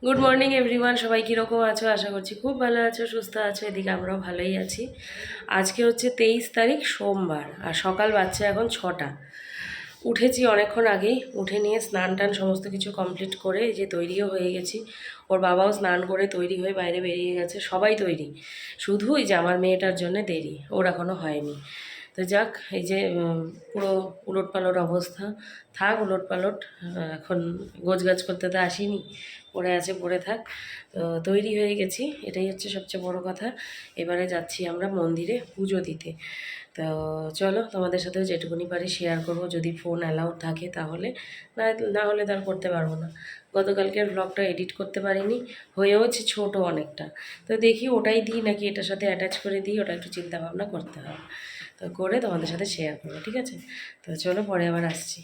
Good morning everyone, সবাই কীরকম আছো? আশা করছি খুব ভালো আছো, সুস্থ আছো। এদিকে আমরাও ভালোই আছি। আজকে হচ্ছে 23 তারিখ, সোমবার, আর সকাল বাচ্চা এখন 6টা। উঠেছি অনেকক্ষণ আগেই, উঠে নিয়ে স্নান টান সমস্ত কিছু কমপ্লিট করে এই যে তৈরিও হয়ে গেছি। ওর বাবাও স্নান করে তৈরি হয়ে বাইরে বেরিয়ে গেছে, সবাই তৈরি। শুধু এই যে আমার মেয়েটার জন্য দেরি, ওর এখনও হয়নি। তো যাক, এই যে পুরো উলটপালট অবস্থা। থাক উলটপালট, এখন গোছগাছ করতে তো আসিনি, পড়ে আছে পড়ে থাক। তো তৈরি হয়ে গেছি, এটাই হচ্ছে সবচেয়ে বড় কথা। এবারে যাচ্ছি আমরা মন্দিরে পুজো দিতে। তো চলো, তোমাদের সাথেও যেটুকুনি পারি শেয়ার করব, যদি ফোন অ্যালাউড থাকে তাহলে। না হলে তার করতে পারবো না। গতকালকের ব্লগটা এডিট করতে পারিনি, হয়েওছে ছোট অনেকটা। তো দেখি ওটাই দিই নাকি এটার সাথে অ্যাটাচ করে দিই, ওটা একটু চিন্তা ভাবনা করতে হবে। তো করে তোমাদের সাথে শেয়ার করবো, ঠিক আছে? তো চলো, পরে আবার আসছি।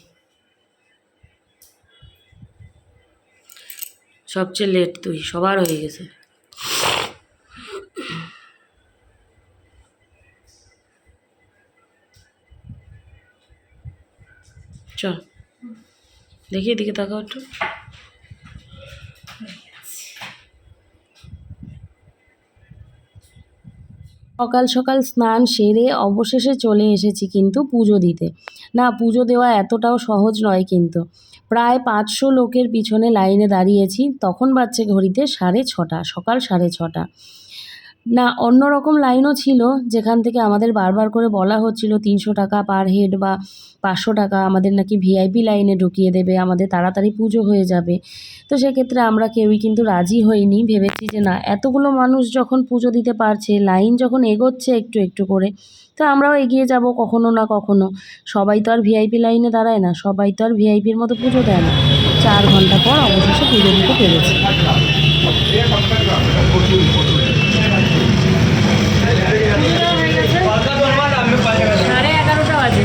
সবচেয়ে লেট তুই, সবার হয়ে গেছে। চল দেখি, এদিকে তাকাও একটু। সকাল সকাল স্নান সেরে অবশেষে চলে এসেছি কিন্তু পুজো দিতে। না, পুজো দেওয়া এতটাও সহজ নয় কিন্তু। প্রায় 500 লোকের পিছনে লাইনে দাঁড়িয়েছি, তখন বাজছে ঘড়িতে 6:30, সকাল 6:30। না, অন্যরকম লাইনও ছিল, যেখান থেকে আমাদের বারবার করে বলা হচ্ছিল 300 টাকা পার হেড বা 500 টাকা আমাদের নাকি ভিআইপি লাইনে ঢুকিয়ে দেবে, আমাদের তাড়াতাড়ি পুজো হয়ে যাবে। তো সেক্ষেত্রে আমরা কেউই কিন্তু রাজি হইনি। ভেবেছি যে না, এতগুলো মানুষ যখন পুজো দিতে পারছে, লাইন যখন এগোচ্ছে একটু একটু করে, তো আমরাও এগিয়ে যাব কখনো না কখনো। সবাই তো আর ভিআইপি লাইনে দাঁড়ায় না, সবাই তো আর ভিআইপির মতো পুজো দেয় না। 4 ঘন্টা পর অবশেষে পুজো দিতে পেরেছি। সাড়ে 11টা বাজে।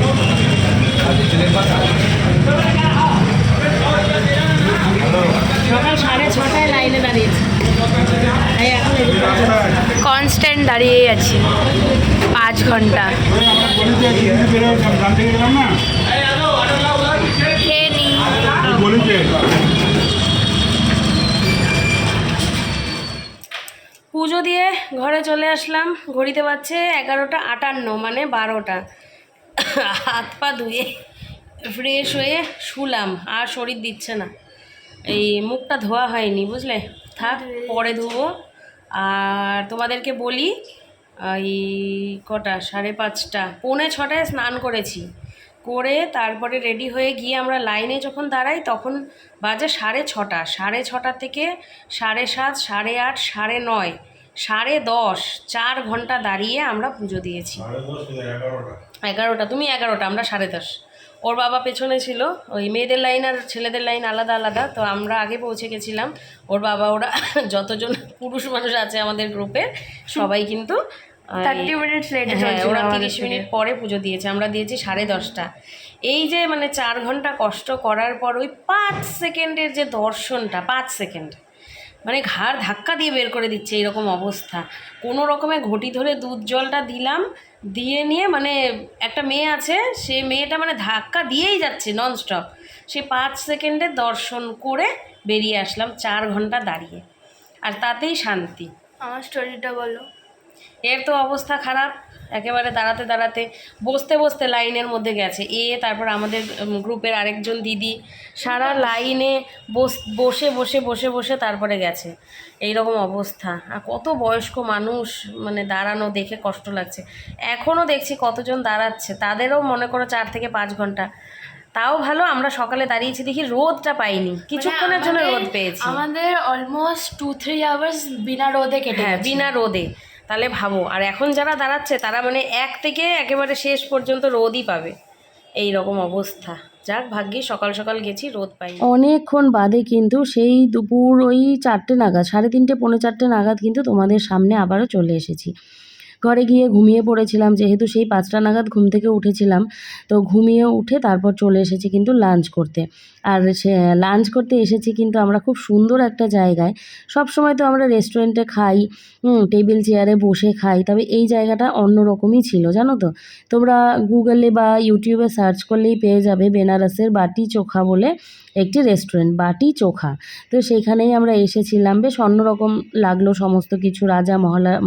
সকাল 6:30 লাইনে দাঁড়িয়েছি, এখন কনস্ট্যান্ট দাঁড়িয়েই আছি 5 ঘন্টা। খেয়ে নি। পুজো দিয়ে ঘরে চলে আসলাম। ঘড়িতে বাজছে 11:58, মানে 12টা। হাত পা ধুয়ে ফ্রেশ হয়ে শুলাম, আর শরীর দিচ্ছে না। এই মুখটা ধোয়া হয়নি, বুঝলে? থাক, পরে ধুবো। আর তোমাদেরকে বলি, এই কটা, 5:30, 5:45 স্নান করেছি। করে তারপরে রেডি হয়ে গিয়ে আমরা লাইনে যখন দাঁড়াই তখন বাজে 6:30। 6:30 থেকে 7:30, 8:30, 9:30, 10:30, 4 ঘন্টা দাঁড়িয়ে আমরা পুজো দিয়েছি। 11টা, তুমি 11টা, আমরা 10:30। ওর বাবা পেছনে ছিল। ওই মেয়েদের লাইন আর ছেলেদের লাইন আলাদা আলাদা, তো আমরা আগে পৌঁছে গেছিলাম। ওর বাবা, ওরা যতজন পুরুষ মানুষ আছে আমাদের গ্রুপের সবাই কিন্তু 30 মিনিটস লেটে হ্যাঁ, চলছিল। ওরা 30 মিনিট পরে পুজো দিয়েছে, আমরা দিয়েছি 10:30। এই যে মানে 4 ঘন্টা কষ্ট করার পর ওই 5 সেকেন্ডের যে দর্শনটা, 5 সেকেন্ড, মানে ঘাড় ধাক্কা দিয়ে বের করে দিচ্ছে এরকম অবস্থা। কোনো রকমে ঘটি ধরে দুধ জলটা দিলাম, দিয়ে নিয়ে মানে একটা মেয়ে আছে, সে মেয়েটা মানে ধাক্কা দিয়েই যাচ্ছে ননস্টপ। সে 5 সেকেন্ডের দর্শন করে বেরিয়ে আসলাম 4 ঘন্টা দাঁড়িয়ে, আর তাতেই শান্তি। আমার স্টোরিটা বলো। এর তো অবস্থা খারাপ, একেবারে দাঁড়াতে দাঁড়াতে, বসতে বসতে লাইনের মধ্যে গেছে তারপর আমাদের গ্রুপের আরেকজন দিদি সারা লাইনে বসে বসে বসে বসে তারপরে গেছে। এই রকম অবস্থা। আর কত বয়স্ক মানুষ, মানে দাঁড়ানো দেখে কষ্ট লাগছে। এখনও দেখছি কতজন দাঁড়াচ্ছে, তাদেরও মনে করো 4 থেকে 5 ঘন্টা। তাও ভালো, আমরা সকালে দাঁড়িয়েছি দেখি রোদটা পাইনি, কিছুক্ষণের জন্য রোদ পেয়েছি। আমাদের অলমোস্ট 2-3 আওয়ার্স বিনা রোদে কেটে হ্যাঁ, গেছে। বিনা রোদে। তাহলে ভাবো, আর এখন যারা দাঁড়াচ্ছে তারা মানে 1 থেকে একেবারে শেষ পর্যন্ত রোদই পাবে, এই রকম অবস্থা। যাক, ভাগ্যি সকাল সকাল গেছি, রোদ পাই। অনেকক্ষণ বাদে কিন্তু সেই দুপুর ওই 4টে নাগাদ, 3:30, 4:45 নাগাদ কিন্তু তোমাদের সামনে আবারও চলে এসেছি। ঘরে গিয়ে ঘুমিয়ে পড়েছিলাম, যেহেতু সেই 5টা নাগাদ ঘুম থেকে উঠেছিলাম। তো ঘুমিয়ে উঠে তারপর চলে এসেছি কিন্তু লাঞ্চ করতে। আর সে লাঞ্চ করতে এসেছি কিন্তু আমরা খুব সুন্দর একটা জায়গায়। সব সময় তো আমরা রেস্টুরেন্টে খাই, টেবিল চেয়ারে বসে খাই, তবে এই জায়গাটা অন্যরকমই ছিল জানো তো। তোমরা গুগলে বা ইউটিউবে সার্চ করলেই পেয়ে যাবে বেনারসের বাটি চোখা বলে একটি রেস্টুরেন্ট, বাটি চোখা। তো সেইখানেই আমরা এসেছিলাম, বেশ অন্যরকম লাগলো সমস্ত কিছু, রাজা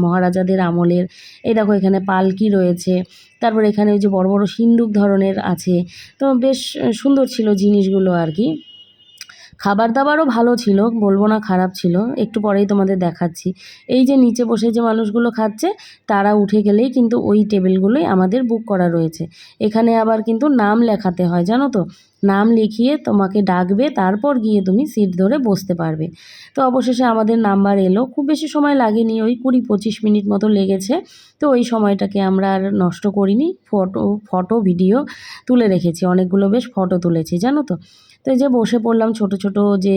মহারাজাদের আমলের। এই দেখো এখানে পালকি রয়েছে, তারপর এখানে ওই যে বড় বড় সিন্দুক ধরনের আছে। তো বেশ সুন্দর ছিল জিনিসগুলো আর কি। খাবার দাবারও ভালো ছিল, বলবো না খারাপ ছিল, একটু পরেই তোমাদের দেখাচ্ছি। এই যে নিচে বসে যে মানুষগুলো খাচ্ছে, তারা উঠে গেলেই কিন্তু ওই টেবিলগুলোই আমাদের বুক করা রয়েছে। এখানে আবার কিন্তু নাম লেখাতে হয় জানো তো, নাম লিখিয়ে তোমাকে ডাকবে, তারপর গিয়ে তুমি সিট ধরে বসতে পারবে। তো অবশেষে আমাদের নাম্বার এলো, খুব বেশি সময় লাগেনি, ওই 20-25 মিনিট মতো লেগেছে। তো ওই সময়টাকে আমরা আর নষ্ট করিনি, ফটো ভিডিও তুলে রেখেছি, অনেকগুলো বেশ ফটো তুলেছি জানো তো। তো এই যে বসে পড়লাম, ছোট ছোট যে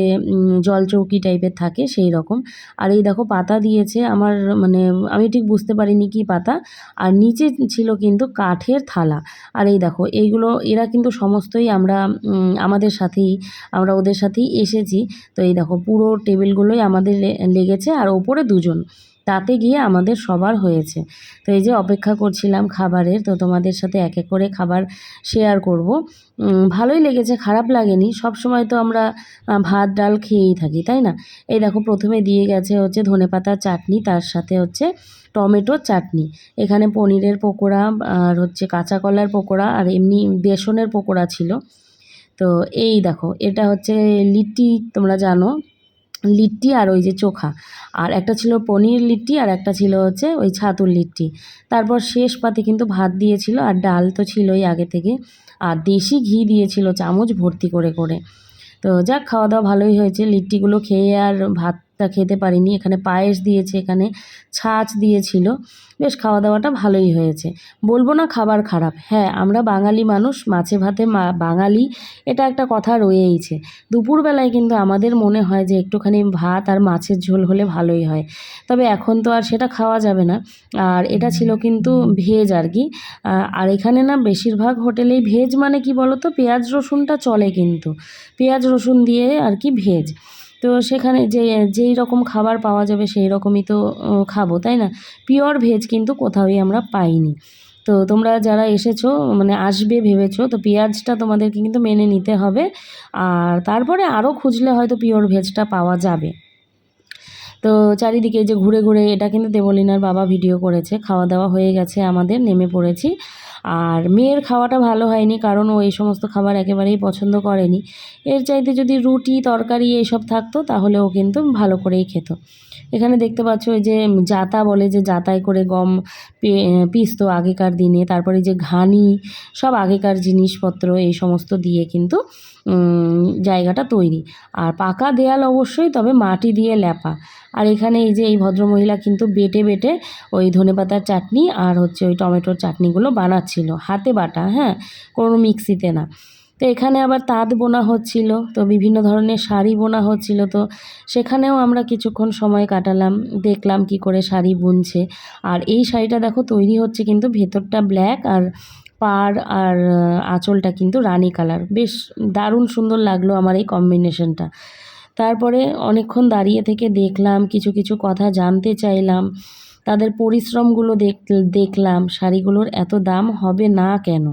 জলচৌকি টাইপের থাকে সেই রকম। আর এই দেখো পাতা দিয়েছে, আমার মানে আমি ঠিক বুঝতে পারিনি কি পাতা। আর নিচে ছিল কিন্তু কাঠের থালা। আর এই দেখো এইগুলো এরা কিন্তু সমস্তই আমাদের সাথেই, আমরা ওদের সাথেই এসেছি। তো এই দেখো পুরো টেবিলগুলোই আমাদের লেগেছে, আর ওপরে দুজন, তাতে গিয়ে আমাদের সবার হয়েছে। তো এই যে অপেক্ষা করছিলাম খাবারের, তো তোমাদের সাথে এক এক করে খাবার শেয়ার করব। ভালোই লেগেছে, খারাপ লাগেনি। সব সময় তো আমরা ভাত ডাল খেয়েই থাকি, তাই না। এই দেখো প্রথমে দিয়ে গেছে হচ্ছে ধনেপাতার চাটনি, তার সাথে হচ্ছে টমেটোর চাটনি। এখানে পনিরের পকোড়া, আর হচ্ছে কাঁচা কলার পকোড়া, আর এমনি বেসনের পকোড়া ছিল। তো এই দেখো এটা হচ্ছে লিট্টি, তোমরা জানো লিট্টি, আর ওই যে চোখা। আর একটা ছিল পনির লিট্টি, আর একটা ছিল হচ্ছে ওই ছাতুর লিট্টি। তারপর শেষ পাতে কিন্তু ভাত দিয়েছিল, আর ডাল তো ছিলই আগে থেকে, আর দেশি ঘি দিয়েছিল চামচ ভর্তি করে করে। তো যাক, খাওয়া দাওয়া ভালোই হয়েছে। লিট্টিগুলো খেয়ে আর ভাতটা খেতে পারিনি। এখানে পায়েস দিয়েছে, এখানে ছাঁচ দিয়েছিল, বেশ খাওয়া দাওয়াটা ভালোই হয়েছে। বলবো না খাবার খারাপ। হ্যাঁ, আমরা বাঙালি মানুষ, মাছে ভাতে বাঙালি, এটা একটা কথা রয়েইছে। দুপুরবেলায় কিন্তু আমাদের মনে হয় যে একটুখানি ভাত আর মাছের ঝোল হলে ভালোই হয়, তবে এখন তো আর সেটা খাওয়া যাবে না। আর এটা ছিল কিন্তু ভেজ আর কি। আর এখানে না বেশিরভাগ হোটেলেই ভেজ, মানে কি বলো তো, পেঁয়াজ রসুনটা চলে কিন্তু, পেঁয়াজ রসুন দিয়ে আর কি ভেজ। তো সেখানে যেই রকম খাবার পাওয়া যাবে সেই রকমই তো খাবো, তাই না। পিওর ভেজ কিন্তু কোথাওই আমরা পাইনি। তো তোমরা যারা এসেছো, মানে আসবে ভেবেছো, তো পেঁয়াজটা তোমাদেরকে কিন্তু মেনে নিতে হবে। আর তারপরে আরও খুঁজলে হয়তো পিওর ভেজটা পাওয়া যাবে। তো চারিদিকে যে ঘুরে ঘুরে, এটা কিন্তু দেবলীনার বাবা ভিডিও করেছে। খাওয়া দাওয়া হয়ে গেছে আমাদের, নেমে পড়েছি। আর মেয়ের খাওয়াটা ভালো হয়নি, কারণ ও এই সমস্ত খাবার একেবারেই পছন্দ করেনি। এর চাইতে যদি রুটি তরকারি এইসব থাকতো তাহলে ও কিন্তু ভালো করেই খেত। এখানে দেখতে পাচ্ছ ওই যে জাতা বলে, যে জাতায় করে গম পিসতো আগেকার দিনে, তারপরে যে ঘানি, সব আগেকার জিনিসপত্র এই সমস্ত দিয়ে কিন্তু জায়গাটা তৈরি। আর পাকা দেয়াল অবশ্যই, তবে মাটি দিয়ে লেপা। আর এখানে এই যে এই ভদ্রমহিলা কিন্তু বেটে বেটে ওই ধনেপাতার চাটনি আর হচ্ছে ওই টমেটোর চাটনিগুলো বানাচ্ছিল, হাতে বাটা, হ্যাঁ, কোনো মিক্সিতে না। তো এখানে আবার তাঁত বোনা হচ্ছিল, তো বিভিন্ন ধরনের শাড়ি বোনা হচ্ছিল। তো সেখানেও আমরা কিছুক্ষণ সময় কাটালাম, দেখলাম কি করে শাড়ি বুনছে। আর এই শাড়িটা দেখো তৈরি হচ্ছে কিন্তু, ভেতরটা ব্ল্যাক, আর পাড় আর আঁচলটা কিন্তু রানী কালার। বেশ দারুণ সুন্দর লাগলো আমার এই কম্বিনেশনটা। তারপরে অনেকক্ষণ দাঁড়িয়ে থেকে দেখলাম, কিছু কিছু কথা জানতে চাইলাম, তাদের পরিশ্রমগুলো দেখলাম। শাড়িগুলোর এত দাম হবে না কেন,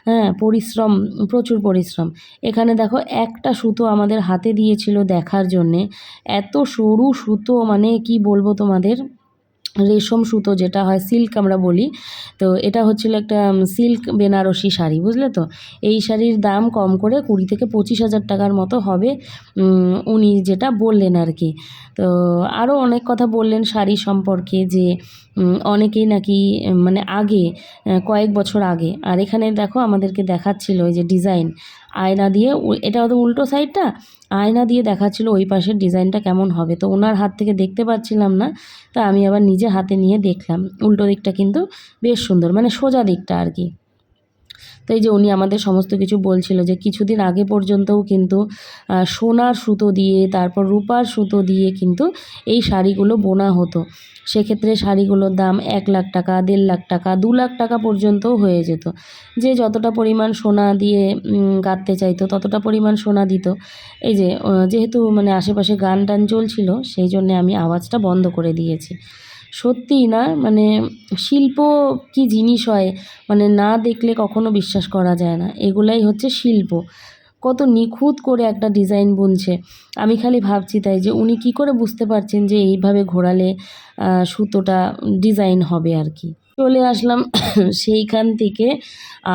হ্যাঁ, পরিশ্রম, প্রচুর পরিশ্রম। এখানে দেখো একটা সুতো আমাদের হাতে দিয়েছিল দেখার জন্যে, এত সরু সুতো, মানে কি বলবো তোমাদের, রেশম সুতো যেটা হয়, সিল্ক আমরা বলি। তো এটা হচ্ছিল একটা সিল্ক বেনারসি শাড়ি, বুঝলে তো। এই শাড়ির দাম কম করে 20,000-25,000 টাকার মতো হবে, উনি যেটা বললেন আর কি। তো আরও অনেক কথা বললেন শাড়ি সম্পর্কে, যে অনেকেই নাকি মানে আগে, কয়েক বছর আগে। আর এখানে দেখো আমাদেরকে দেখাচ্ছিল ওই যে ডিজাইন, আয়না দিয়ে, এটা হয়তো উল্টো সাইডটা, আয়না দিয়ে দেখাচ্ছিল ওই পাশের ডিজাইনটা কেমন হবে। তো ওনার হাত থেকে দেখতে পাচ্ছিলাম না, তা আমি আবার নিজে হাতে নিয়ে দেখলাম। উল্টো দিকটা কিন্তু বেশ সুন্দর, মানে সোজা দিকটা আর কি। তো এই যে উনি আমাদের সমস্ত কিছু বলছিল যে কিছুদিন আগে পর্যন্তও কিন্তু সোনার সুতো দিয়ে তারপর রূপার সুতো দিয়ে কিন্তু এই শাড়িগুলো বোনা হতো। সেক্ষেত্রে শাড়িগুলোর দাম 1 লাখ টাকা, 1.5 লাখ টাকা, 2 লাখ টাকা পর্যন্তও হয়ে যেত। যে যতটা পরিমাণ সোনা দিয়ে গাঁথতে চাইতো ততটা পরিমাণ সোনা দিত। এই যে যেহেতু মানে আশেপাশে গান টান চলছিল সেই জন্যে আমি আওয়াজটা বন্ধ করে দিয়েছি। সত্যিই না মানে শিল্প কি জিনিস হয় মানে না দেখলে কখনো বিশ্বাস করা যায় না। এগুলাই হচ্ছে শিল্প। কত নিখুঁত করে একটা ডিজাইন বুনছে। আমি খালি ভাবছি তাই যে উনি কী করে বুঝতে পারছেন যে এইভাবে ঘোরালে সুতোটা ডিজাইন হবে আর কি। চলে আসলাম সেইখান থেকে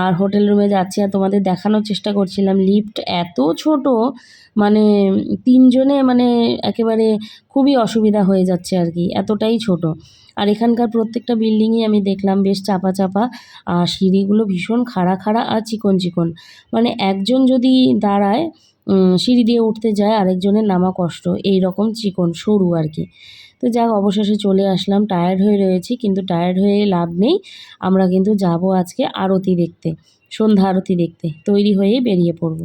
আর হোটেল রুমে যাচ্ছি আর তোমাদের দেখানোর চেষ্টা করছিলাম লিফট এত ছোট মানে 3 জনে মানে একেবারে খুবই অসুবিধা হয়ে যাচ্ছে আর কি, এতটাই ছোট। আর এখানকার প্রত্যেকটা বিল্ডিংই আমি দেখলাম বেশ চাপা চাপা আর সিঁড়িগুলো ভীষণ খাড়া খাড়া আর চিকন চিকন। মানে একজন যদি দাঁড়ায় সিঁড়ি দিয়ে উঠতে যায় আরেকজনের নামা কষ্ট, এই রকম চিকন সরু আর কি। তো যাক অবশেষে চলে আসলাম, টায়ার্ড হয়ে রয়েছি কিন্তু টায়ার্ড হয়ে লাভ নেই। আমরা কিন্তু যাব আজকে আরতি দেখতে, সন্ধ্যা আরতি দেখতে, তৈরি হয়েই বেরিয়ে পড়ব।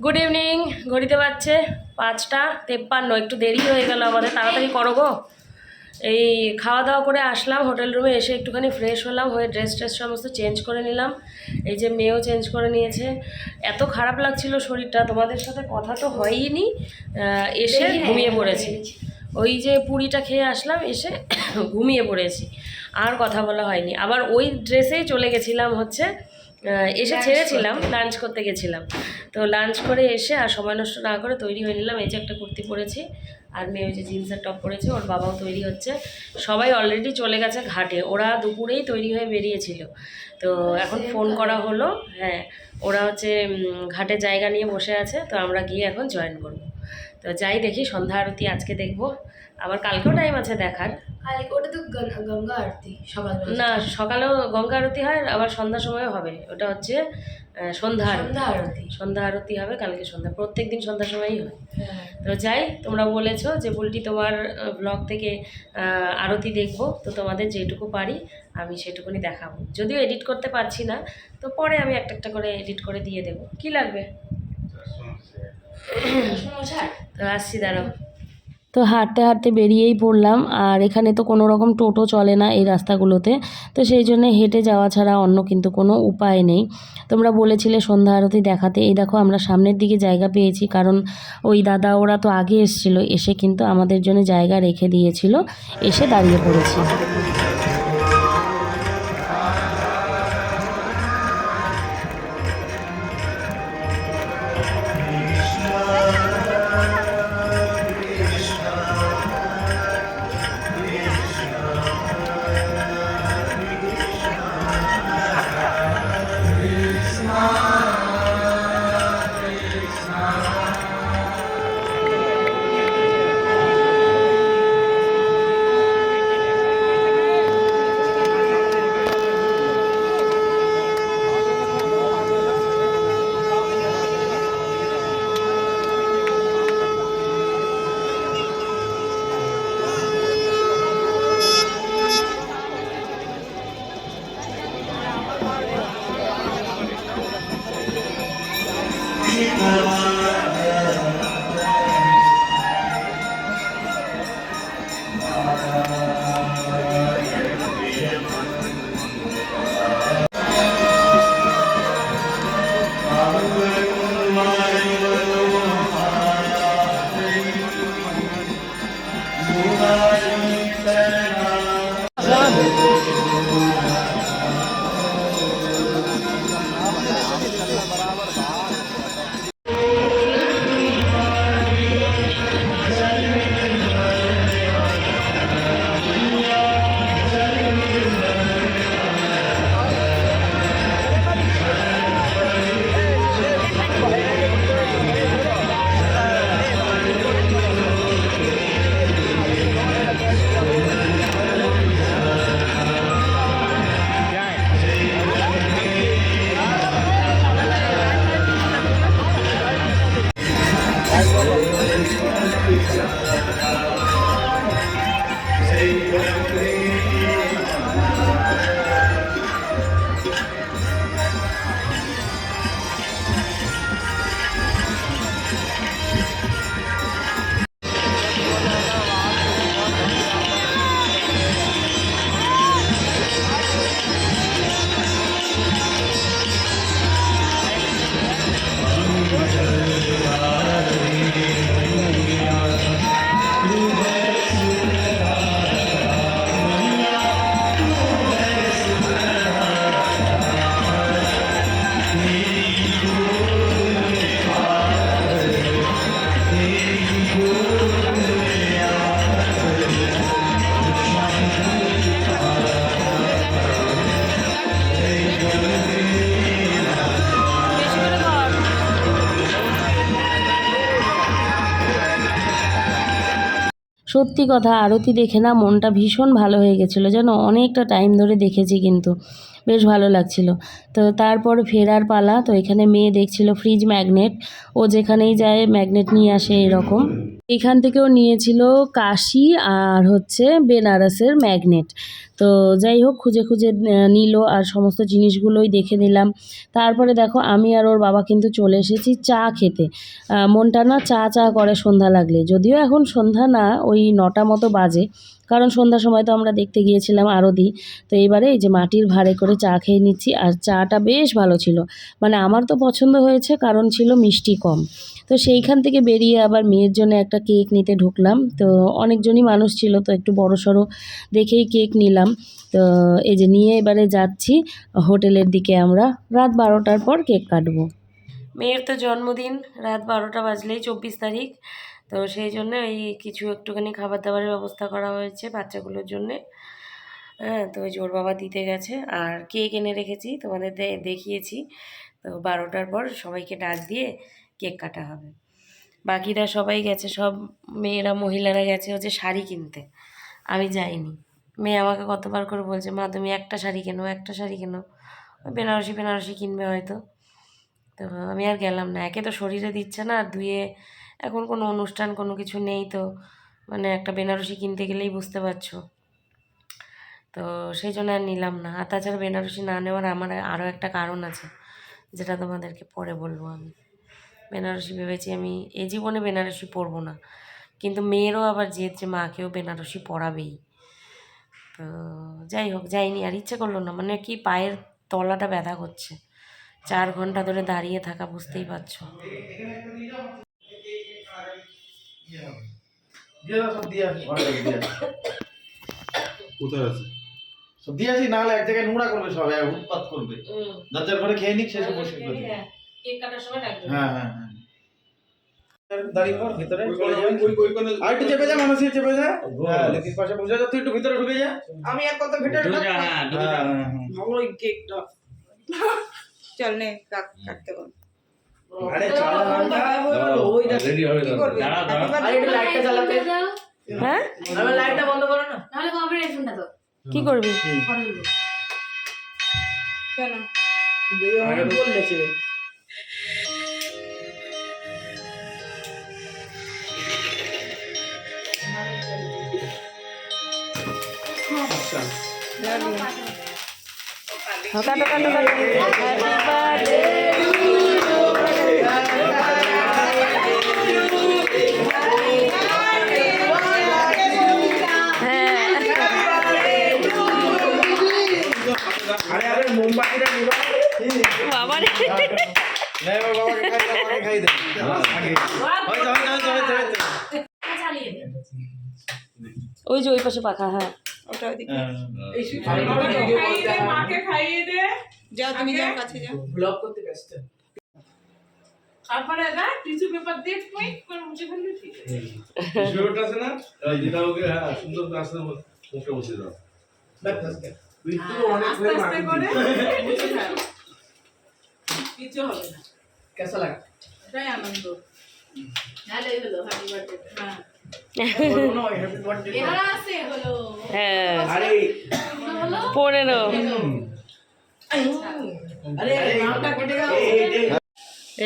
গুড ইভিনিং, ঘড়িতে বাজছে 5টা 53, একটু দেরি হয়ে গেল আমাদের, তাড়াতাড়ি করো গো। এই খাওয়া দাওয়া করে আসলাম হোটেল রুমে, এসে একটুখানি ফ্রেশ হলাম, হয়ে ড্রেস সমস্ত চেঞ্জ করে নিলাম। এই যে মেয়েও চেঞ্জ করে নিয়েছে। এত খারাপ লাগছিল শরীরটা, তোমাদের সাথে কথা তো হয়ইনি, এসে ঘুমিয়ে পড়েছি। ওই যে পুরিটা খেয়ে আসলাম, এসে ঘুমিয়ে পড়েছি, আর কথা বলা হয়নি। আবার ওই ড্রেসেই চলে গেছিলাম হচ্ছে, এসে ছেড়েছিলাম, লাঞ্চ করতে গেছিলাম। তো লাঞ্চ করে এসে আর সময় নষ্ট না করে তৈরি হয়ে নিলাম। এই যে একটা কুর্তি পরেছি আর মেয়ে ওই যে জিন্সের টপ পরেছে, ওর বাবাও তৈরি হচ্ছে। সবাই অলরেডি চলে গেছে ঘাটে, ওরা দুপুরেই তৈরি হয়ে বেরিয়েছিল। তো এখন ফোন করা হলো, হ্যাঁ ওরা হচ্ছে ঘাটে জায়গা নিয়ে বসে আছে, তো আমরা গিয়ে এখন জয়েন করব। তো যাই দেখি, সন্ধ্যা আরতি আজকে দেখবো, আবার কালকেও টাইম আছে দেখার। ওটা তো গঙ্গা আরতি সকাল না, সকালেও গঙ্গা আরতি হয়, আবার সন্ধ্যার সময়ও হবে। ওটা হচ্ছে সন্ধ্যা আরতি। সন্ধ্যা আরতি হবে কালকে সন্ধ্যা, প্রত্যেক দিন সন্ধ্যার সময়ই হয়। তো যাই, তোমরা বলেছো যে বুলটি তোমার ব্লগ থেকে আরতি দেখবো, তো তোমাদের যেটুকু পারি আমি সেটুকুনি দেখাবো। যদিও এডিট করতে পারছি না, তো পরে আমি একটা একটা করে এডিট করে দিয়ে দেবো। কি লাগবে? তো আসছি, দাঁড়াও। তো হাঁটতে হাঁটতে বেরিয়েই পড়লাম, আর এখানে তো কোনো রকম টোটো চলে না এই রাস্তাগুলোতে, তো সেই জন্য হেঁটে যাওয়া ছাড়া অন্য কিন্তু কোনো উপায় নেই। তোমরা বলেছিলে সন্ধ্যা আরতি দেখাতে, এই দেখো আমরা সামনের দিকে জায়গা পেয়েছি, কারণ ওই দাদা ওরা তো আগে এসেছিলো, এসে কিন্তু আমাদের জন্য জায়গা রেখে দিয়েছিল, এসে দাঁড়িয়ে পড়েছি। সত্যি কথা আরতি দেখে না মনটা ভীষণ ভালো হয়ে গেছিলো, যেন অনেকটা টাইম ধরে দেখেছি, কিন্তু বেশ ভালো লাগছিল। তো তারপর ফেরার পালা। তো এখানে মেয়ে দেখছিল ফ্রিজ ম্যাগনেট, ও যেখানেই যায় ম্যাগনেট নিয়ে আসে এরকম। এখান থেকেও নিয়েছিল কাশি আর হচ্ছে বেনারসের ম্যাগনেট। তো যাই হোক খুঁজে খুঁজে নিল, আর সমস্ত জিনিসগুলোই দেখে নিলাম। তারপরে দেখো আমি আর ওর বাবা কিন্তু চলে এসেছি চা খেতে। মনটা না চা চা করে সন্ধ্যা লাগলে, যদিও এখন সন্ধ্যা না, ওই 9টা মতো বাজে, কারণ সন্ধ্যার সময় তো আমরা দেখতে গিয়েছিলাম আরতি। তো এবারে এই যে মাটির ভাঁড়ে করে চা খেয়ে নিচ্ছি, আর চাটা বেশ ভালো ছিল। মানে আমার তো পছন্দ হয়েছে, কারণ ছিল মিষ্টি কম। তো সেইখান থেকে বেরিয়ে আবার মেয়ের জন্য একটা কেক নিতে ঢুকলাম। তো অনেকজনই মানুষ ছিল, তো একটু বড়সড় দেখেই কেক নিলাম। তো এই যে নিয়ে এবারে যাচ্ছি হোটেলের দিকে। আমরা রাত 12টার পর কেক কাটবো। মেয়ের তো জন্মদিন, রাত 12টা বাজলেই 24 তারিখ। তো সেই জন্য এই কিছু একটুখানি খাবার দাবারের ব্যবস্থা করা হয়েছে বাচ্চাগুলোর জন্যে। হ্যাঁ, তো ওই জোর বাবা দিতে গেছে, আর কেক এনে রেখেছি, তোমাদের দেখিয়েছি। তো 12টার পর সবাইকে ডাক দিয়ে কেক কাটা হবে। বাকিরা সবাই গেছে, সব মেয়েরা মহিলারা গেছে হচ্ছে শাড়ি কিনতে। আমি যাইনি। মেয়ে আমাকে কতবার করে বলছে, মা তুমি একটা শাড়ি কেনো, একটা শাড়ি কেনো, বেনারসি বেনারসি কিনবে হয়তো। তো আমি আর গেলাম না, একে তো শরীরে দিচ্ছে না, আর দুয়ে এখন কোনো অনুষ্ঠান কোনো কিছু নেই। তো মানে একটা বেনারসি কিনতে গেলেই বুঝতে পারছো। তো সেই জন্য আর নিলাম না। আর তাছাড়া বেনারসি না নেওয়ার আমার আরও একটা কারণ আছে, যেটা তোমাদেরকে পরে বলবো। আমি বেনারসি ভেবেছি আমি এই জীবনে বেনারসি পরবো না, কিন্তু মেয়েরও আবার জেদ যে মাকেও বেনারসি পরাবেই। তো যাই হোক, যাইনি, আর ইচ্ছে করলো না। মানে কি পায়ের তলাটা ব্যথা করছে, 4 ঘন্টা ধরে দাঁড়িয়ে থাকা, বুঝতেই পারছো। কোথায় আছে? সব দিয়ে আসি, নাহলে এক জায়গায় নোংরা করবে, সব উৎপাত করবে। দরজার ঘরে খেয়ে নিক, শেষে বসে করবে। কেক কাটার সময় ডাকবে। হ্যাঁ হ্যাঁ হ্যাঁ। দাঁড়িয়ে পড় ভিতরে, চলে যাও। আর একটু চেপে যা, মানুষ চেপে যা। হ্যাঁ, লেডিস পাশে বসে যা, তুই একটু ভিতরে ঢুকে যা। আমি এক কথা ভিতরে ঢুকে যা। হ্যাঁ হ্যাঁ। ওই কেকটা চল নে কাটতে বল। আরে চলো না, ওই দেখ রেডি হবে। কি করবি? আরে একটু লাইটটা জ্বালাতে। হ্যাঁ, আমার লাইটটা বন্ধ করো না। নাহলে কপিরাইট ফোনটা তো কি করবি? কেন? আরে বললেছে। কাটো কাটো কাটো। Happy birthday. আরে আরে মোমবাতিটা নিবা। বাবা রে, নে বাবাকে খাই দে, আমাকে খাই দে। ওই যে ওই পাশে পাখা। হ্যাঁ, ওটা ওদিকে হ্যাঁ। মাকে খাইয়ে দে, যাও, তুমি যাও, কাছে যাও। ব্লগ করতে ব্যস্ত। তারপরে না টিস্যু পেপার দিয়ে কুইক করে মুছে ফেললে ঠিক আছে। বিষয়টা আছে না, যেটা ওকে সুন্দর আসলে মুখে বসে দাও। বিট্টু অনেক আস্তে করে আস্তে মাটি করে দিচ্ছে। মুছে ফেল, কিছু হবে না। কেসা লাগে? এটাই আনন্দ। নাহলে হলো হ্যাপি বার্থডে। হ্যাঁ, বলবো না হ্যাপি বার্থডে। এরা আছে হলো হ্যাঁ, আরে 15। আরে নামটা কেটে গেল।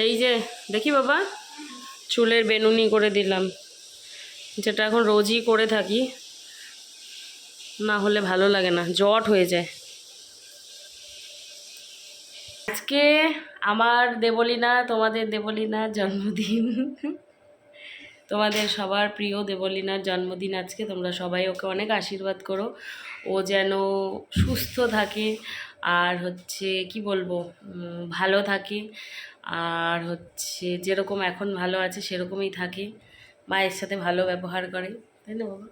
এই যে দেখি বাবা, চুলের বেনুনি করে দিলাম, যেটা এখন রোজই করে থাকি, না হলে ভালো লাগে না, জট হয়ে যায়। আজকে আমার দেবলীনা, তোমাদের দেবলীনার জন্মদিন। তোমাদের সবার প্রিয় দেবলীনার জন্মদিন আজকে। তোমরা সবাই ওকে অনেক আশীর্বাদ করো, ও যেন সুস্থ থাকে, আর হচ্ছে কি বলবো, ভালো থাকে, আর হচ্ছে যেরকম এখন ভালো আছে সেরকমই থাকে, মায়ের সাথে ভালো ব্যবহার করে, তাই না বাবা?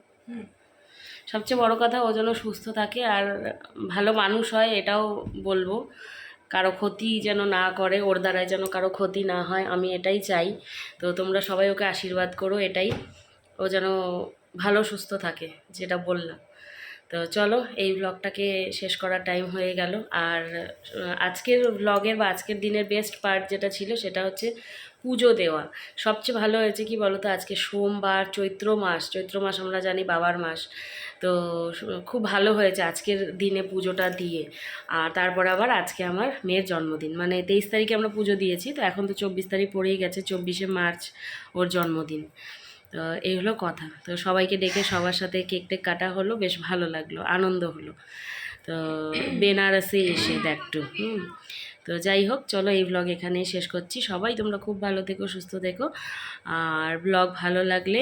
সবচেয়ে বড় কথা, ও যেন সুস্থ থাকে আর ভালো মানুষ হয়, এটাও বলবো। কারো ক্ষতি যেন না করে, ওর দ্বারায় যেন কারো ক্ষতি না হয়, আমি এটাই চাই। তো তোমরা সবাই ওকে আশীর্বাদ করো, এটাই, ও যেন ভালো সুস্থ থাকে, যেটা বললাম। তো চলো এই ব্লগটাকে শেষ করার টাইম হয়ে গেল। আর আজকের ব্লগের বা আজকের দিনের বেস্ট পার্ট যেটা ছিল সেটা হচ্ছে পুজো দেওয়া। সবচেয়ে ভালো হয়েছে কি বলো তো, আজকে সোমবার, চৈত্র মাস আমরা জানি বাবার মাস। তো খুব ভালো হয়েছে আজকের দিনে পুজোটা দিয়ে। আর তারপর আবার আজকে আমার মেয়ের জন্মদিন, মানে 23 তারিখে আমরা পুজো দিয়েছি, তো এখন তো 24 তারিখ পড়েই গেছে, 24শে মার্চ ওর জন্মদিন। তো এই হলো কথা। তো সবাইকে ডেকে সবার সাথে কেক টেক কাটা হলো, বেশ ভালো লাগলো, আনন্দ হলো। তো বেনারসে এসে একটু তো যাই হোক, চলো এই ব্লগ এখানেই শেষ করছি। সবাই তোমরা খুব ভালো থেকো, সুস্থ থেকো। আর ব্লগ ভালো লাগলে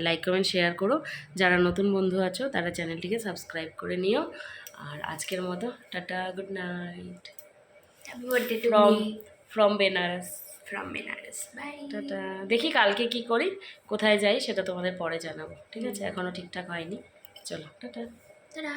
লাইক কমেন্ট শেয়ার করো। যারা নতুন বন্ধু আছো তারা চ্যানেলটিকে সাবস্ক্রাইব করে নিও। আর আজকের মতো tata, good night happy birthday to from me from Benares. From Benares. Bye. Tata. দেখি কালকে কি করি, কোথায় যাই সেটা তোমাদের পরে জানাবো, ঠিক আছে? এখনও ঠিকঠাক হয়নি। চলো টাটা। Ta-da!